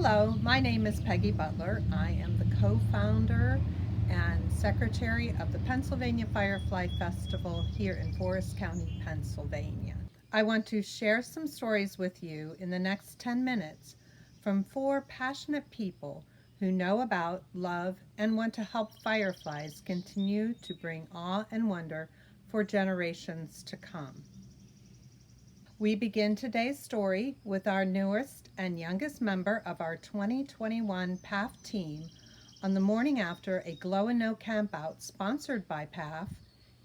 Hello, my name is Peggy Butler. I am the co founder and secretary of the Pennsylvania Firefly Festival here in Forest County, Pennsylvania. I want to share some stories with you in the next 10 minutes from four passionate people who know about, love, and want to help fireflies continue to bring awe and wonder for generations to come. We begin today's story with our newest and youngest member of our 2021 PAF team on the morning after a Glow and Know campout sponsored by PAF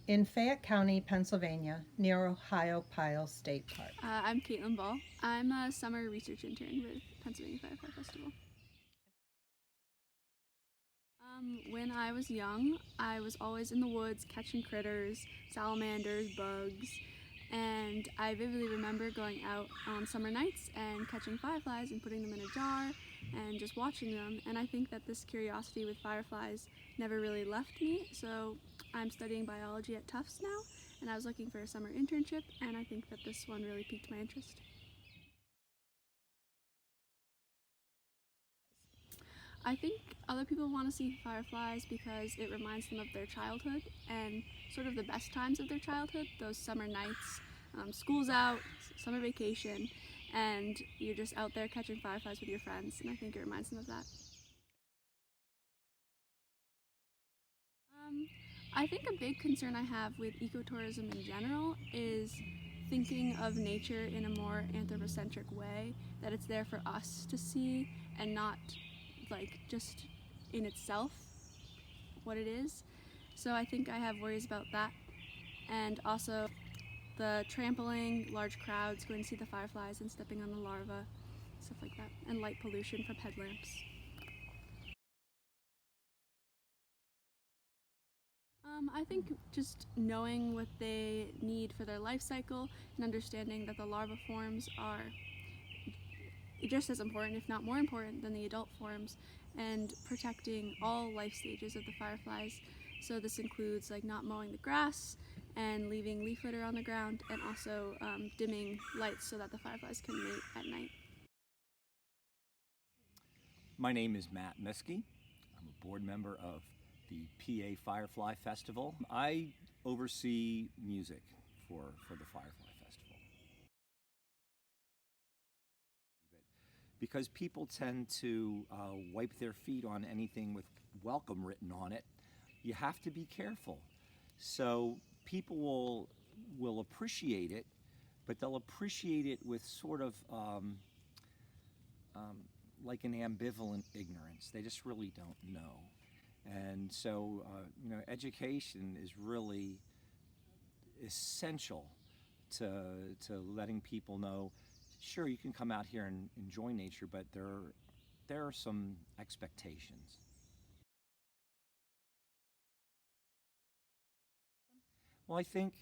in Fayette County, Pennsylvania, near Ohio State Park. I'm Caitlin Ball. I'm a summer research intern with Pennsylvania Firefly Festival. When I was young, I was always in the woods catching critters, salamanders, bugs, and I vividly remember going out on summer nights and catching fireflies and putting them in a jar and just watching them. And I think that this curiosity with fireflies never really left me, so I'm studying biology at Tufts now, and I was looking for a summer internship, and I think that this one really piqued my interest. I think other people want to see fireflies because it reminds them of their childhood and sort of the best times of their childhood, those summer nights, school's out, summer vacation, and you're just out there catching fireflies with your friends, and I think it reminds them of that. Um, I think a big concern I have with ecotourism in general is thinking of nature in a more anthropocentric way, that it's there for us to see and not like just in itself what it is. So I think I have worries about that, and also the trampling, large crowds going to see the fireflies and stepping on the larvae, stuff like that, and light pollution from headlamps. I think just knowing what they need for their life cycle and understanding that the larva forms are just as important, if not more important, than the adult forms, and protecting all life stages of the fireflies. So this includes like not mowing the grass and leaving leaf litter on the ground, and also dimming lights so that the fireflies can mate at night. My name is Matt Miskey. I'm a board member of the PA Firefly Festival. I oversee music for the Firefly Festival. Because people tend to wipe their feet on anything with welcome written on it, you have to be careful. So people will appreciate it, but they'll appreciate it with sort of like an ambivalent ignorance. They just really don't know. And so, education is really essential to letting people know, sure, you can come out here and enjoy nature, but there are some expectations. Well, I think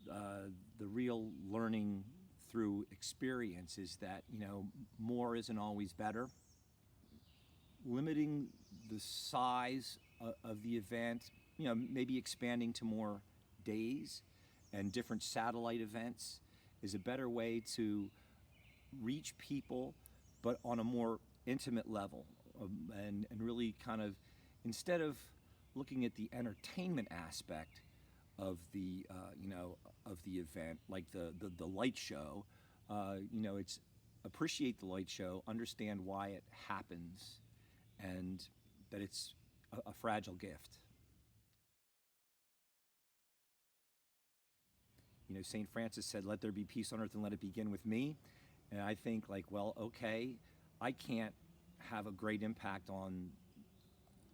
the real learning through experience is that, more isn't always better. Limiting the size of the event, maybe expanding to more days and different satellite events is a better way to reach people, but on a more intimate level, and really kind of, instead of looking at the entertainment aspect of the of the event, like the light show, it's appreciate the light show, understand why it happens, and that it's a fragile gift. St. Francis said, "Let there be peace on earth and let it begin with me." And I think, like, well, okay, I can't have a great impact on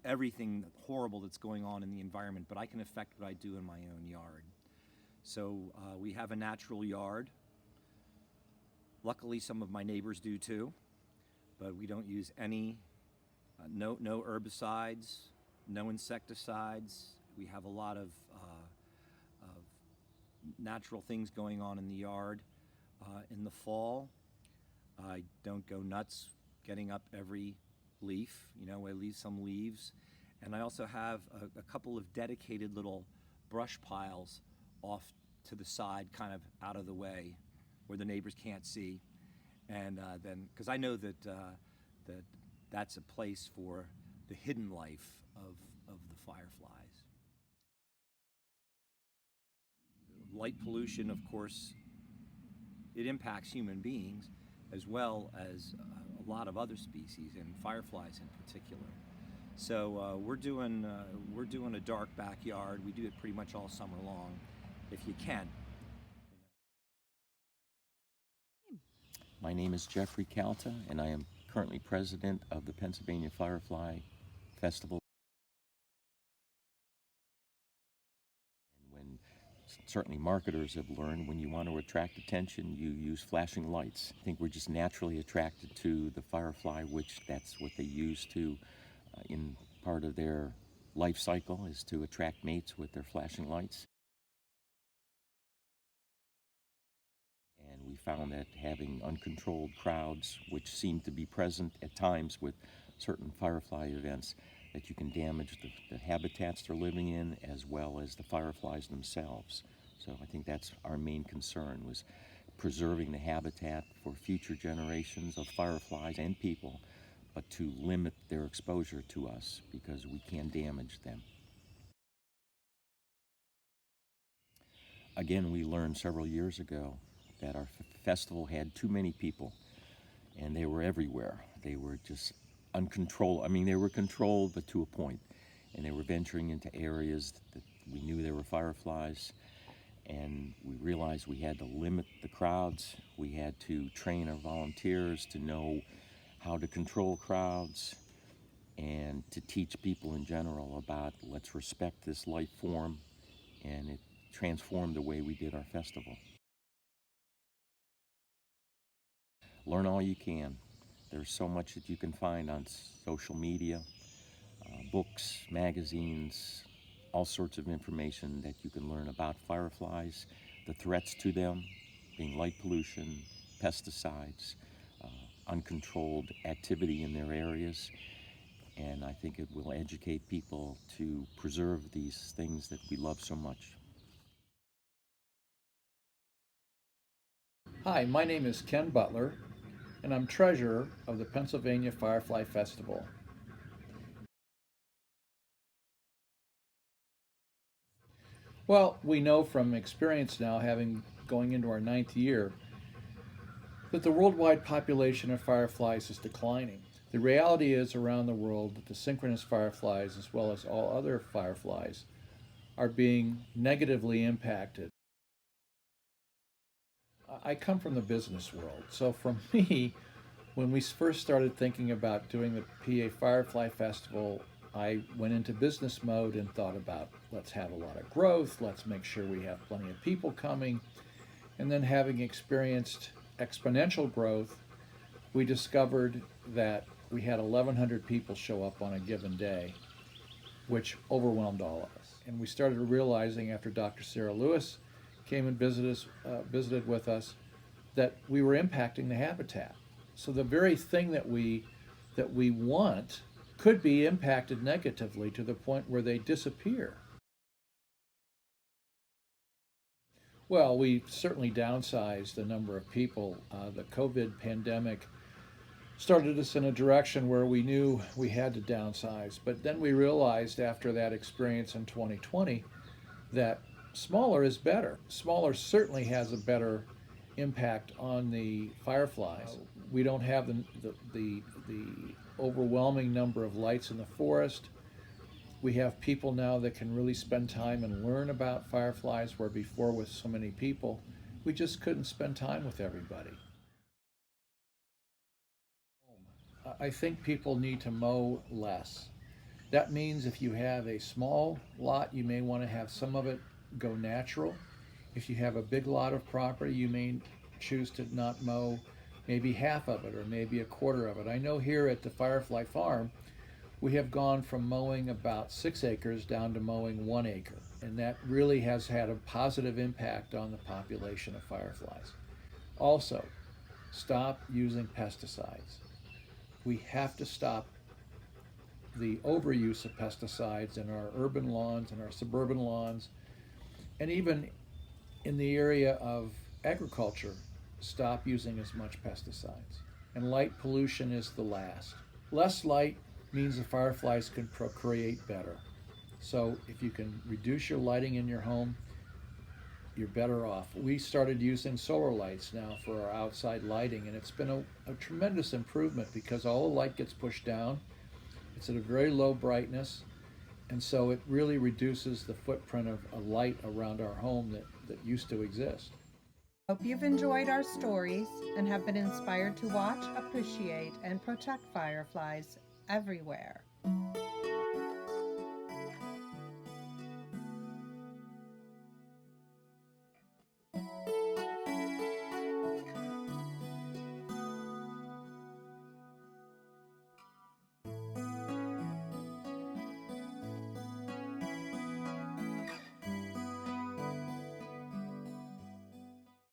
everything horrible that's going on in the environment, but I can affect what I do in my own yard. So we have a natural yard. Luckily, some of my neighbors do too, but we don't use any, no herbicides, no insecticides. We have a lot of natural things going on in the yard. In the fall, I don't go nuts getting up every leaf. I leave some leaves. And I also have a couple of dedicated little brush piles off to the side, kind of out of the way, where the neighbors can't see. And then, because I know that that's a place for the hidden life of the fireflies. Light pollution, of course, it impacts human beings as well as a lot of other species, and fireflies in particular. So we're doing a dark backyard. We do it pretty much all summer long, if you can. My name is Jeffrey Calta, and I am currently president of the Pennsylvania Firefly Festival. And when certainly marketers have learned, when you want to attract attention, you use flashing lights. I think we're just naturally attracted to the firefly, which that's what they use to, in part of their life cycle, is to attract mates with their flashing lights. And we found that having uncontrolled crowds, which seem to be present at times with certain firefly events, that you can damage the habitats they're living in as well as the fireflies themselves. So I think that's our main concern, was preserving the habitat for future generations of fireflies and people, but to limit their exposure to us because we can damage them. Again, we learned several years ago that our festival had too many people, and they were everywhere. They were just uncontrolled. I mean, they were controlled, but to a point. And they were venturing into areas that we knew there were fireflies, and we realized we had to limit the crowds. We had to train our volunteers to know how to control crowds and to teach people in general about let's respect this life form, and it transformed the way we did our festival. Learn all you can. There's so much that you can find on social media, books, magazines, all sorts of information that you can learn about fireflies, the threats to them, being light pollution, pesticides, uncontrolled activity in their areas. And I think it will educate people to preserve these things that we love so much. Hi, my name is Ken Butler, and I'm treasurer of the Pennsylvania Firefly Festival. Well, we know from experience now, going into our 9th year, that the worldwide population of fireflies is declining. The reality is around the world that the synchronous fireflies, as well as all other fireflies, are being negatively impacted. I come from the business world, so for me, when we first started thinking about doing the PA Firefly Festival, I went into business mode and thought about, let's have a lot of growth, let's make sure we have plenty of people coming, and then having experienced exponential growth, we discovered that we had 1,100 people show up on a given day, which overwhelmed all of us. And we started realizing after Dr. Sarah Lewis came and visited with us, that we were impacting the habitat. So the very thing that we want could be impacted negatively to the point where they disappear. Well, we certainly downsized the number of people. The COVID pandemic started us in a direction where we knew we had to downsize. But then we realized after that experience in 2020 that smaller is better. Smaller certainly has a better impact on the fireflies. We don't have the overwhelming number of lights in the forest. We have people now that can really spend time and learn about fireflies, where before with so many people, we just couldn't spend time with everybody. I think people need to mow less. That means if you have a small lot, you may want to have some of it go natural. If you have a big lot of property, you may choose to not mow maybe half of it or maybe a quarter of it. I know here at the Firefly Farm, we have gone from mowing about 6 acres down to mowing 1 acre. And that really has had a positive impact on the population of fireflies. Also, stop using pesticides. We have to stop the overuse of pesticides in our urban lawns and our suburban lawns, and even in the area of agriculture, stop using as much pesticides. And light pollution is the last. less light means the fireflies can procreate better. So if you can reduce your lighting in your home, you're better off. We started using solar lights now for our outside lighting, and it's been a tremendous improvement because all the light gets pushed down. It's at a very low brightness, and so it really reduces the footprint of a light around our home that used to exist. Hope you've enjoyed our stories and have been inspired to watch, appreciate, and protect fireflies everywhere.